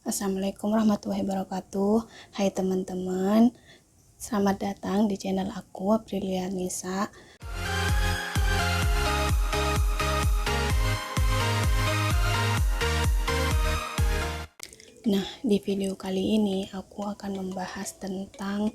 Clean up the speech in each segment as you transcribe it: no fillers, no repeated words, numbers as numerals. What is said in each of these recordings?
Assalamualaikum warahmatullahi wabarakatuh. Hai teman-teman, selamat datang di channel aku, Aprilia Nisa. Nah, di video kali ini aku akan membahas tentang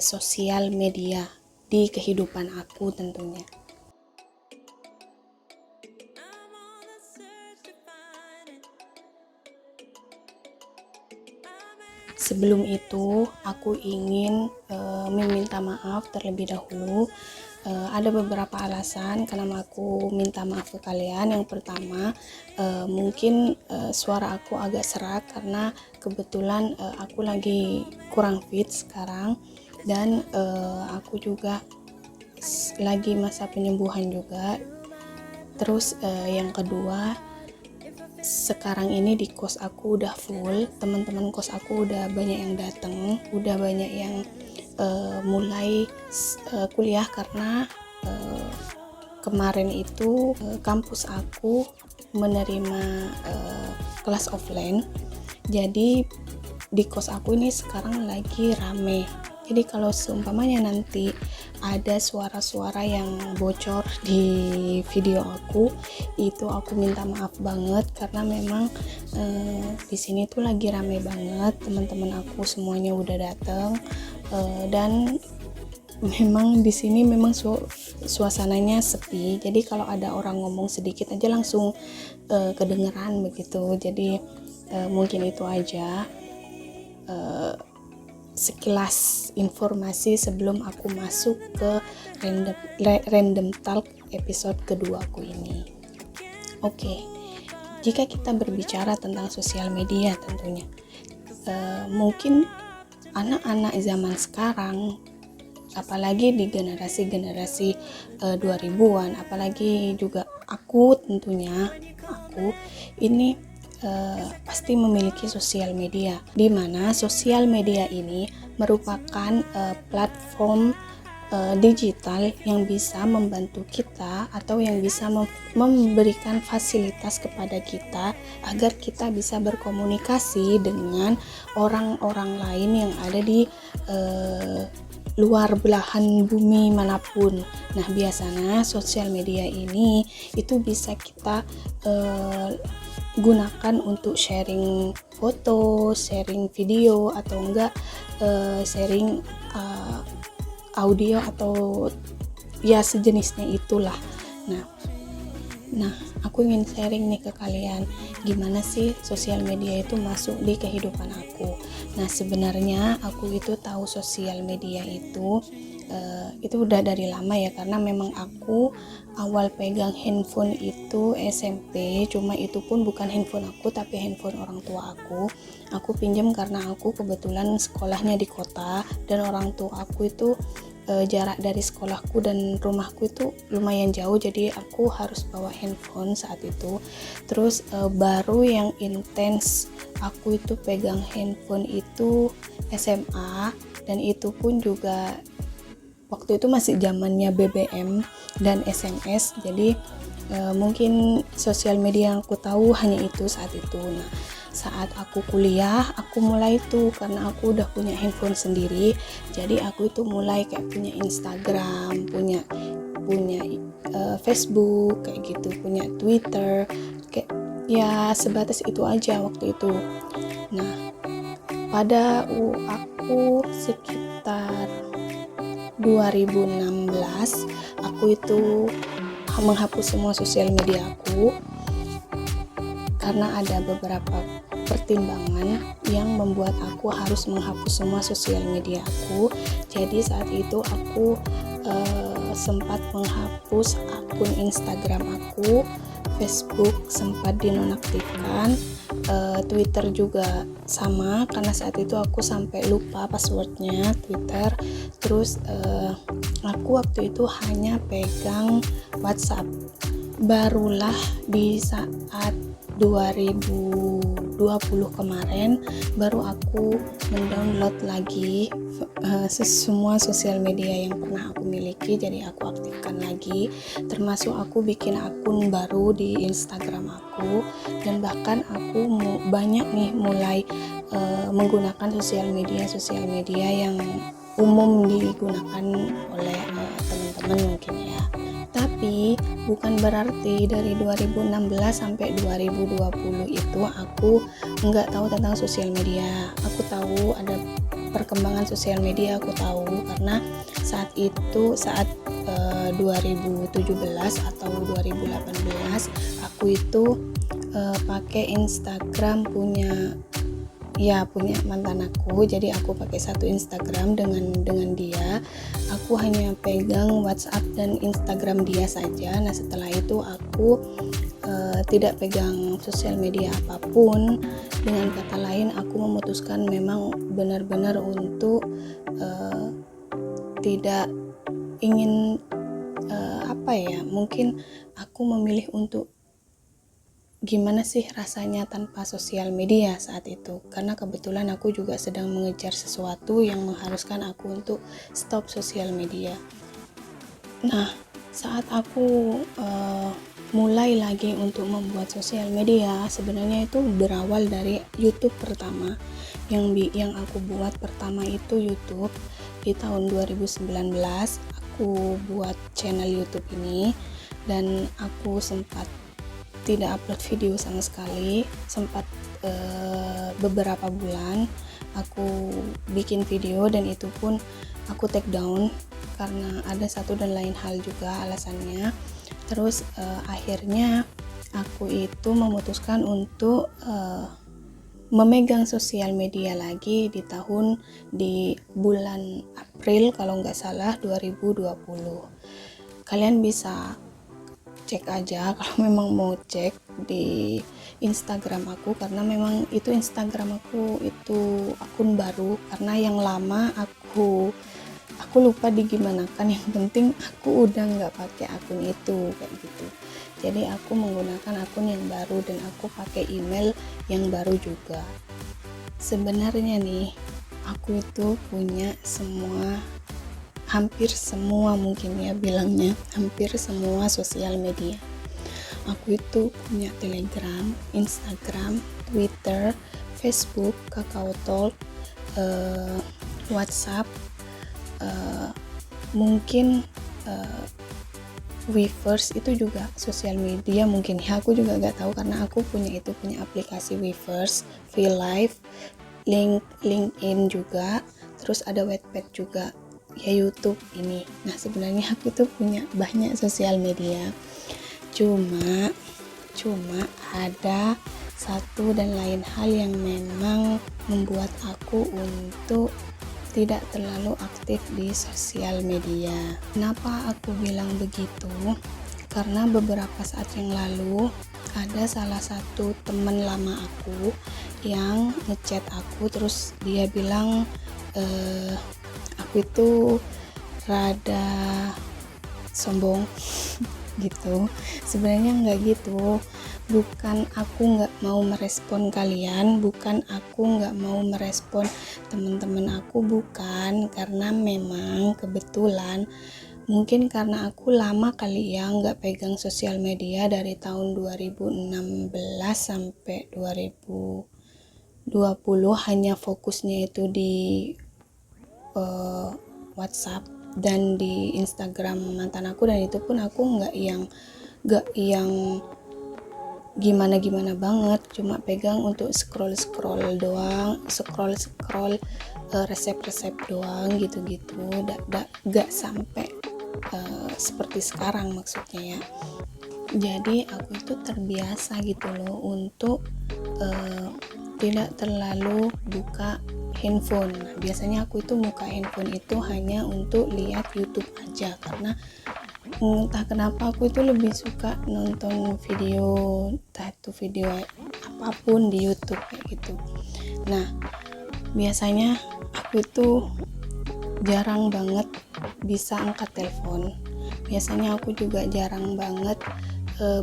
sosial media di kehidupan aku tentunya. Sebelum itu, aku ingin meminta maaf terlebih dahulu. Ada beberapa alasan kenapa aku minta maaf ke kalian. Yang pertama, mungkin suara aku agak serak karena kebetulan aku lagi kurang fit sekarang, dan aku juga lagi masa penyembuhan juga. Terus yang kedua, sekarang ini di kos aku udah full, teman-teman kos aku udah banyak yang datang, udah banyak yang mulai kuliah karena kemarin itu kampus aku menerima kelas offline. Jadi di kos aku ini sekarang lagi rame. Jadi kalau seumpamanya nanti ada suara-suara yang bocor di video aku, itu aku minta maaf banget karena memang di sini tuh lagi rame banget, teman-teman aku semuanya udah datang, dan memang di sini memang suasananya sepi. Jadi kalau ada orang ngomong sedikit aja langsung kedengeran begitu. Jadi mungkin itu aja sekilas informasi sebelum aku masuk ke random talk episode kedua aku ini. Oke, jika kita berbicara tentang sosial media tentunya, mungkin anak-anak zaman sekarang, apalagi di generasi 2000-an, apalagi juga aku tentunya, aku ini pasti memiliki sosial media, di mana sosial media ini merupakan platform digital yang bisa membantu kita atau yang bisa memberikan fasilitas kepada kita agar kita bisa berkomunikasi dengan orang-orang lain yang ada di luar belahan bumi manapun. Nah, biasanya sosial media ini itu bisa kita gunakan untuk sharing foto, sharing video, atau enggak sharing audio atau ya sejenisnya itulah. Nah, aku ingin sharing nih ke kalian, gimana sih sosial media itu masuk di kehidupan aku. Nah, sebenarnya aku itu tahu sosial media itu udah dari lama ya, karena memang aku awal pegang handphone itu SMP, cuma itu pun bukan handphone aku tapi handphone orang tua aku. Aku pinjam karena aku kebetulan sekolahnya di kota dan orang tua aku itu jarak dari sekolahku dan rumahku itu lumayan jauh, jadi aku harus bawa handphone saat itu. Terus baru yang intens aku itu pegang handphone itu SMA, dan itu pun juga waktu itu masih zamannya BBM dan SMS. Jadi mungkin sosial media yang aku tahu hanya itu saat itu. Nah, saat aku kuliah, aku mulai tuh, karena aku udah punya handphone sendiri, jadi aku itu mulai kayak punya Instagram, punya Facebook kayak gitu, punya Twitter, kayak ya sebatas itu aja waktu itu. Nah, pada aku sekitar 2016 aku itu menghapus semua sosial media aku karena ada beberapa pertimbangan yang membuat aku harus menghapus semua sosial media aku. Jadi saat itu aku sempat menghapus akun Instagram aku, Facebook sempat dinonaktifkan, Twitter juga sama karena saat itu aku sampai lupa passwordnya Twitter. Terus aku waktu itu hanya pegang WhatsApp. Barulah di saat 2017 kemarin baru aku mendownload lagi semua sosial media yang pernah aku miliki, jadi aku aktifkan lagi, termasuk aku bikin akun baru di Instagram aku, dan bahkan aku banyak nih mulai menggunakan sosial media yang umum digunakan oleh teman-teman mungkin ya. Tapi bukan berarti dari 2016 sampai 2020 itu aku nggak tahu tentang sosial media. Aku tahu ada perkembangan sosial media, aku tahu karena saat 2017 atau 2018 aku itu pakai Instagram punya mantan aku, jadi aku pakai satu Instagram dengan dia. Aku hanya pegang WhatsApp dan Instagram dia saja. Nah setelah itu aku tidak pegang sosial media apapun. Dengan kata lain, aku memutuskan memang benar-benar untuk tidak ingin mungkin aku memilih untuk gimana sih rasanya tanpa sosial media saat itu, karena kebetulan aku juga sedang mengejar sesuatu yang mengharuskan aku untuk stop sosial media. Nah saat aku mulai lagi untuk membuat sosial media, sebenarnya itu berawal dari YouTube pertama. Yang aku buat pertama itu YouTube di tahun 2019. Aku buat channel YouTube ini dan aku sempat tidak upload video sama sekali, sempat beberapa bulan aku bikin video dan itu pun aku take down karena ada satu dan lain hal juga alasannya. Terus akhirnya aku itu memutuskan untuk memegang sosial media lagi di bulan April kalau nggak salah 2020. Kalian bisa cek aja kalau memang mau cek di Instagram aku, karena memang itu Instagram aku itu akun baru, karena yang lama aku lupa digimanakan, yang penting aku udah nggak pakai akun itu kayak gitu. Jadi aku menggunakan akun yang baru dan aku pakai email yang baru juga. Sebenarnya nih aku itu punya hampir semua, mungkin ya bilangnya hampir semua sosial media. Aku itu punya Telegram, Instagram, Twitter, Facebook, KakaoTalk, WhatsApp, mungkin Weverse itu juga sosial media mungkin ya, aku juga nggak tahu karena aku punya aplikasi Weverse, VLive, LinkedIn juga, terus ada Wattpad juga ya, YouTube ini. Nah sebenarnya aku tuh punya banyak sosial media, cuma ada satu dan lain hal yang memang membuat aku untuk tidak terlalu aktif di sosial media. Kenapa aku bilang begitu? Karena beberapa saat yang lalu ada salah satu teman lama aku yang ngechat aku, terus dia bilang aku itu rada sombong gitu. Sebenarnya nggak gitu, bukan aku nggak mau merespon kalian, bukan aku nggak mau merespon teman-teman aku, bukan, karena memang kebetulan mungkin karena aku lama kali ya nggak pegang sosial media dari tahun 2016 sampai 2020, hanya fokusnya itu di WhatsApp dan di Instagram mantan aku, dan itu pun aku nggak yang gimana banget, cuma pegang untuk scroll doang, scroll resep doang gitu, gak sampai seperti sekarang maksudnya ya. Jadi aku itu terbiasa gitu loh untuk tidak terlalu buka handphone. Biasanya aku itu buka handphone itu hanya untuk lihat YouTube aja, karena entah kenapa aku itu lebih suka nonton video, entah itu video apapun di YouTube kayak gitu. Nah biasanya aku itu jarang banget bisa angkat telepon. Biasanya aku juga jarang banget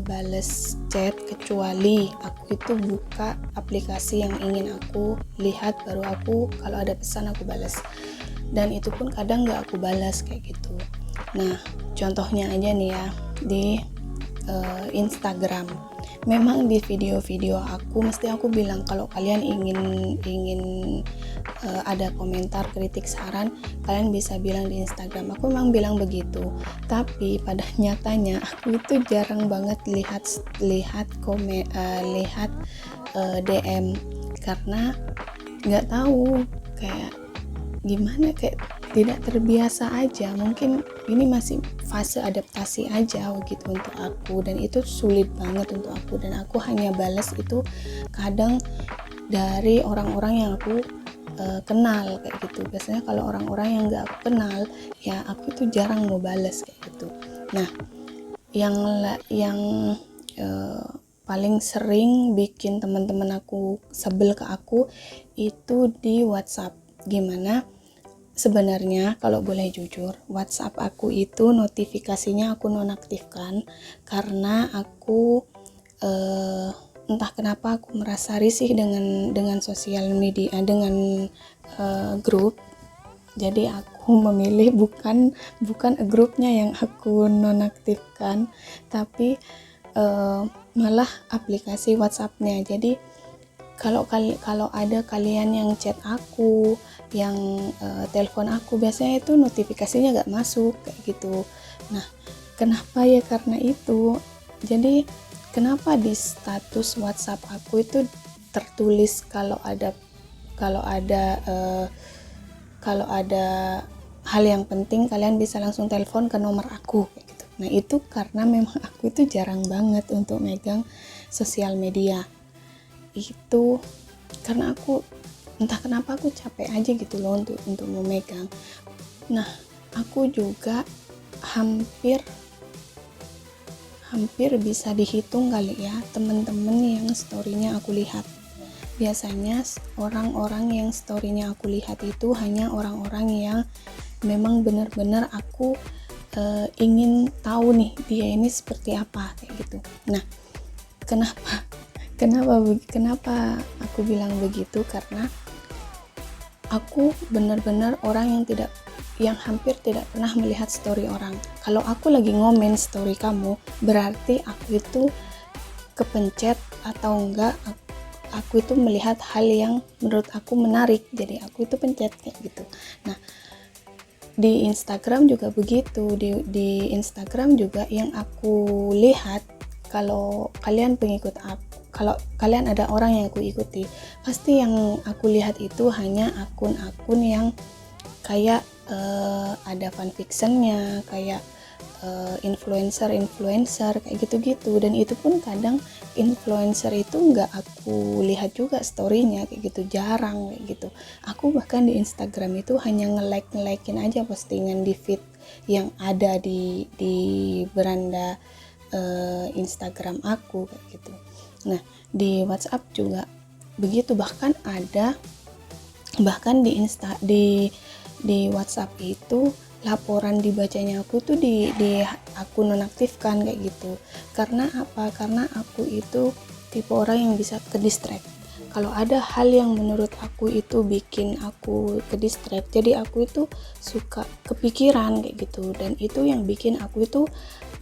bales chat kecuali aku itu buka aplikasi yang ingin aku lihat, baru aku kalau ada pesan aku balas, dan itu pun kadang nggak aku balas kayak gitu. Nah, contohnya aja nih ya, di Instagram. Memang di video-video aku mesti aku bilang kalau kalian ingin ada komentar, kritik, saran, kalian bisa bilang di Instagram. Aku memang bilang begitu. Tapi pada nyatanya aku itu jarang banget lihat DM karena nggak tahu, kayak gimana, kayak tidak terbiasa aja. Mungkin ini masih fase adaptasi aja gitu untuk aku, dan itu sulit banget untuk aku, dan aku hanya balas itu kadang dari orang-orang yang aku kenal kayak gitu. Biasanya kalau orang-orang yang nggak aku kenal ya aku itu jarang mau balas kayak gitu. Nah, yang paling sering bikin teman-teman aku sebel ke aku itu di WhatsApp. Gimana? Sebenarnya kalau boleh jujur, WhatsApp aku itu notifikasinya aku nonaktifkan karena aku entah kenapa aku merasa risih dengan sosial media, dengan grup. Jadi aku memilih bukan grupnya yang aku nonaktifkan, tapi malah aplikasi WhatsApp-nya. Jadi kalau ada kalian yang chat aku, yang telepon aku, biasanya itu notifikasinya gak masuk kayak gitu. Nah, kenapa ya? Karena itu. Jadi kenapa di status WhatsApp aku itu tertulis kalau ada hal yang penting kalian bisa langsung telepon ke nomor aku kayak gitu. Nah, itu karena memang aku itu jarang banget untuk megang sosial media. Itu karena aku entah kenapa aku capek aja gitu loh untuk memegang. Nah, aku juga hampir bisa dihitung kali ya temen-temen yang story-nya aku lihat. Biasanya orang-orang yang story-nya aku lihat itu hanya orang-orang yang memang benar-benar aku ingin tahu nih dia ini seperti apa kayak gitu. Nah, kenapa aku bilang begitu? Karena aku benar-benar orang yang hampir tidak pernah melihat story orang. Kalau aku lagi ngomen story kamu, berarti aku itu kepencet atau enggak, aku itu melihat hal yang menurut aku menarik, jadi aku itu pencet kayak gitu. Nah, di Instagram juga begitu. Di Instagram juga yang aku lihat, kalau kalian pengikut aku, kalau kalian ada orang yang aku ikuti, pasti yang aku lihat itu hanya akun-akun yang kayak ada fanfictionnya, kayak influencer kayak gitu-gitu. Dan itu pun kadang influencer itu nggak aku lihat juga storynya kayak gitu, jarang kayak gitu. Aku bahkan di Instagram itu hanya nge-like-in aja postingan di feed yang ada di beranda Instagram aku kayak gitu. Nah, di WhatsApp juga begitu, bahkan di WhatsApp itu laporan dibacanya aku tuh di aku nonaktifkan kayak gitu. Karena apa? Karena aku itu tipe orang yang bisa ke distract. Kalau ada hal yang menurut aku itu bikin aku ke distract, jadi aku itu suka kepikiran kayak gitu, dan itu yang bikin aku itu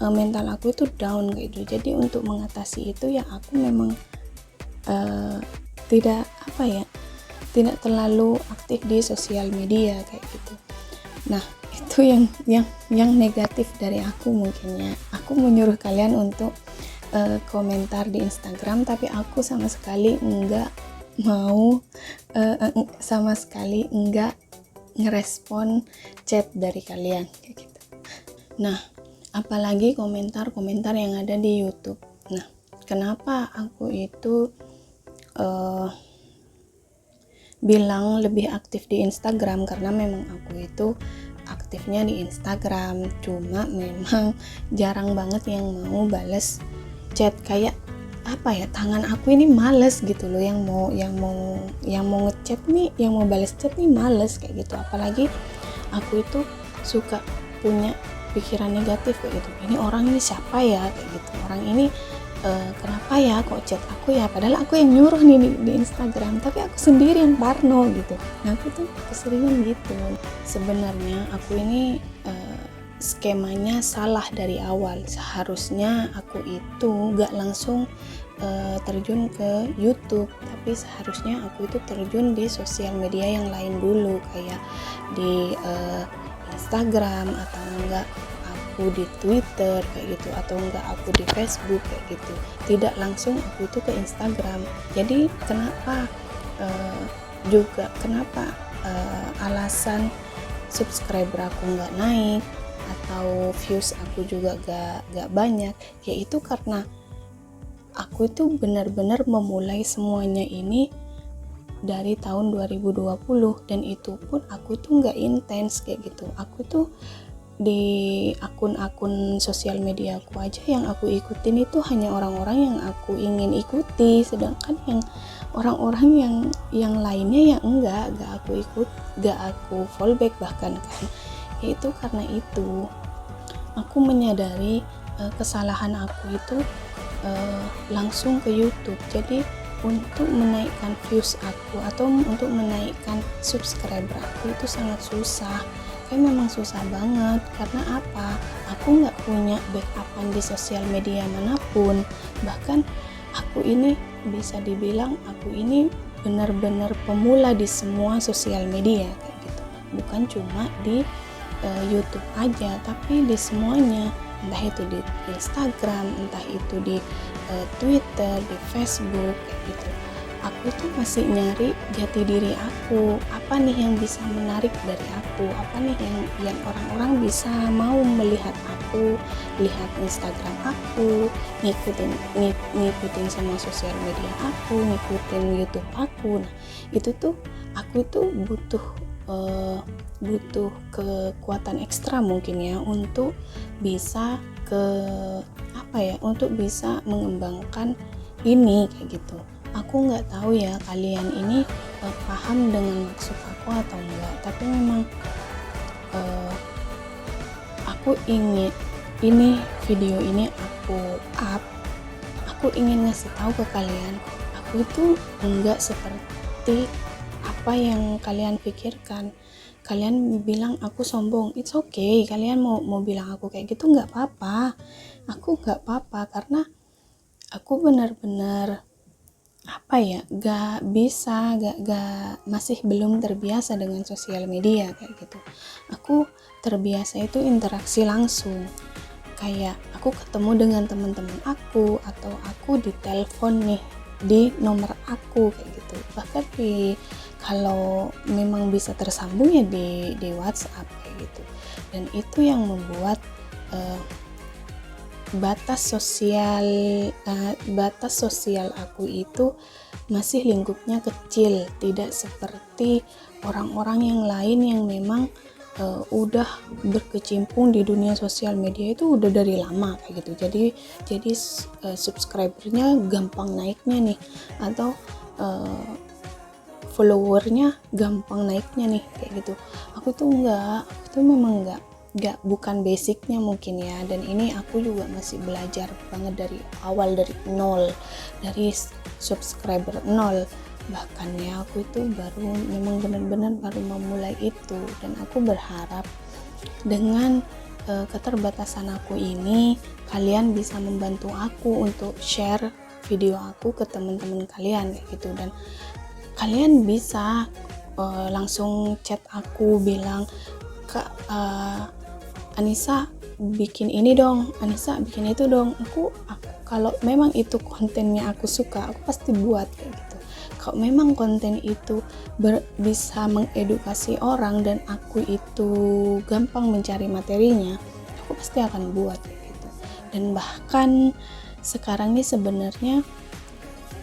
mental aku itu down kayak gitu. Jadi untuk mengatasi itu ya aku memang tidak terlalu aktif di sosial media kayak gitu. Nah, itu yang negatif dari aku. Mungkin ya aku menyuruh kalian untuk komentar di Instagram, tapi aku sama sekali enggak ngerespon chat dari kalian kayak gitu. Nah, apalagi komentar-komentar yang ada di YouTube. Nah, kenapa aku itu bilang lebih aktif di Instagram? Karena memang aku itu aktifnya di Instagram, cuma memang jarang banget yang mau bales chat. Kayak apa ya, tangan aku ini males gitu loh, yang mau ngechat nih, yang mau bales chat nih males kayak gitu. Apalagi aku itu suka punya pikiran negatif kayak gitu, ini orang ini siapa ya kayak gitu, orang ini kenapa ya kok chat aku ya, padahal aku yang nyuruh nih di Instagram, tapi aku sendiri yang parno gitu. Nah aku tuh keseringan gitu. Sebenarnya aku ini skemanya salah dari awal. Seharusnya aku itu gak langsung terjun ke YouTube, tapi seharusnya aku itu terjun di sosial media yang lain dulu, kayak di Instagram, atau enggak aku di Twitter kayak gitu, atau enggak aku di Facebook kayak gitu. Tidak langsung aku itu ke Instagram. Jadi kenapa alasan subscriber aku nggak naik atau views aku juga gak banyak, yaitu karena aku itu benar-benar memulai semuanya ini dari tahun 2020, dan itu pun aku tuh nggak intens kayak gitu. Aku tuh di akun-akun sosial media aku aja yang aku ikutin itu hanya orang-orang yang aku ingin ikuti, sedangkan yang orang-orang yang lainnya yang enggak aku follow back bahkan kan. Yaitu karena itu aku menyadari kesalahan aku itu langsung ke YouTube. Jadi untuk menaikkan views aku atau untuk menaikkan subscriber aku itu sangat susah. Memang susah banget, karena apa? Aku nggak punya backupan di sosial media manapun. Bahkan aku ini bisa dibilang aku ini benar-benar pemula di semua sosial media kayak gitu. Bukan cuma di YouTube aja, tapi di semuanya. Entah itu di Instagram, entah itu di Twitter, di Facebook kayak gitu. Aku tuh masih nyari jati diri aku, apa nih yang bisa menarik dari aku, apa nih yang orang-orang bisa mau melihat aku, lihat Instagram aku, ngikutin semua sosial media aku, ngikutin YouTube aku. Nah itu tuh aku tuh butuh kekuatan ekstra mungkin ya untuk bisa untuk bisa mengembangkan ini kayak gitu. Aku nggak tahu ya kalian ini paham dengan maksud aku atau enggak, tapi memang aku ingin video ini aku ingin ngasih tahu ke kalian, aku itu enggak seperti apa yang kalian pikirkan. Kalian bilang aku sombong, it's okay. Kalian mau bilang aku kayak gitu nggak apa-apa, aku nggak apa-apa, karena aku benar-benar gak masih belum terbiasa dengan sosial media kayak gitu. Aku terbiasa itu interaksi langsung, kayak aku ketemu dengan teman-teman aku, atau aku ditelepon nih di nomor aku kayak gitu. Bahkan kalau memang bisa tersambung ya di WhatsApp kayak gitu. Dan itu yang membuat batas sosial aku itu masih lingkupnya kecil, tidak seperti orang-orang yang lain yang memang udah berkecimpung di dunia sosial media itu udah dari lama kayak gitu. Jadi subscribernya gampang naiknya nih, atau followernya gampang naiknya nih kayak gitu. Aku tuh memang bukan basicnya mungkin ya, dan ini aku juga masih belajar banget dari awal, dari nol, dari subscriber nol. Bahkan ya aku itu memang benar-benar baru memulai itu, dan aku berharap dengan keterbatasan aku ini kalian bisa membantu aku untuk share video aku ke teman-teman kalian kayak gitu. Dan kalian bisa langsung chat aku bilang, Kak, Anissa bikin ini dong, Anissa bikin itu dong. Aku kalau memang itu kontennya aku suka, aku pasti buat kayak gitu. Kalau memang konten itu bisa mengedukasi orang dan aku itu gampang mencari materinya, aku pasti akan buat kayak gitu. Dan bahkan sekarang ini sebenarnya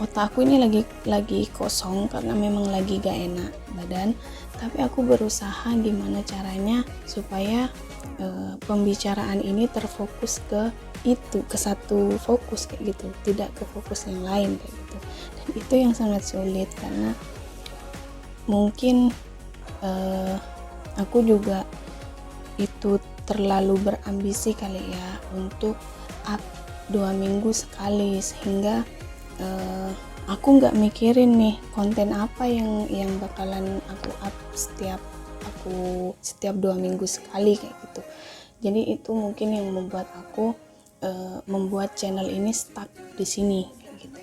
otak aku ini lagi kosong karena memang lagi gak enak badan, tapi aku berusaha gimana caranya supaya pembicaraan ini terfokus ke satu fokus kayak gitu, tidak ke fokus yang lain kayak gitu. Dan itu yang sangat sulit, karena mungkin aku juga itu terlalu berambisi kali ya untuk up 2 minggu sekali, sehingga aku nggak mikirin nih konten apa yang bakalan aku up setiap 2 minggu sekali kayak gitu. Jadi itu mungkin yang membuat aku membuat channel ini stuck di sini kayak gitu.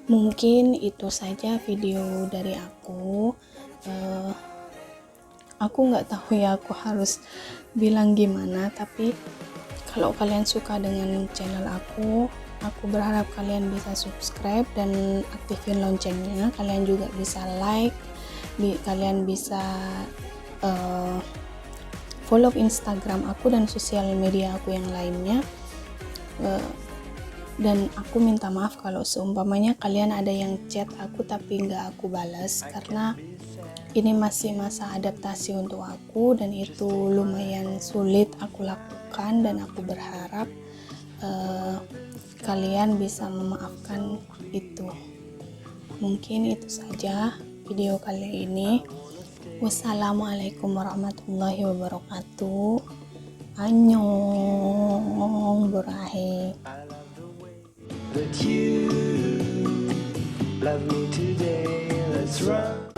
Mungkin itu saja video dari aku. Aku nggak tahu ya aku harus bilang gimana, tapi kalau kalian suka dengan channel aku berharap kalian bisa subscribe dan aktifin loncengnya. Kalian juga bisa like, kalian bisa follow Instagram aku dan sosial media aku yang lainnya. Dan aku minta maaf kalau seumpamanya kalian ada yang chat aku tapi nggak aku balas, karena ini masih masa adaptasi untuk aku dan itu lumayan sulit aku lakukan, dan aku berharap kalian bisa memaafkan itu. Mungkin itu saja video kali ini. Wassalamualaikum warahmatullahi wabarakatuh. Annyeong burahe. That you love me today, let's run.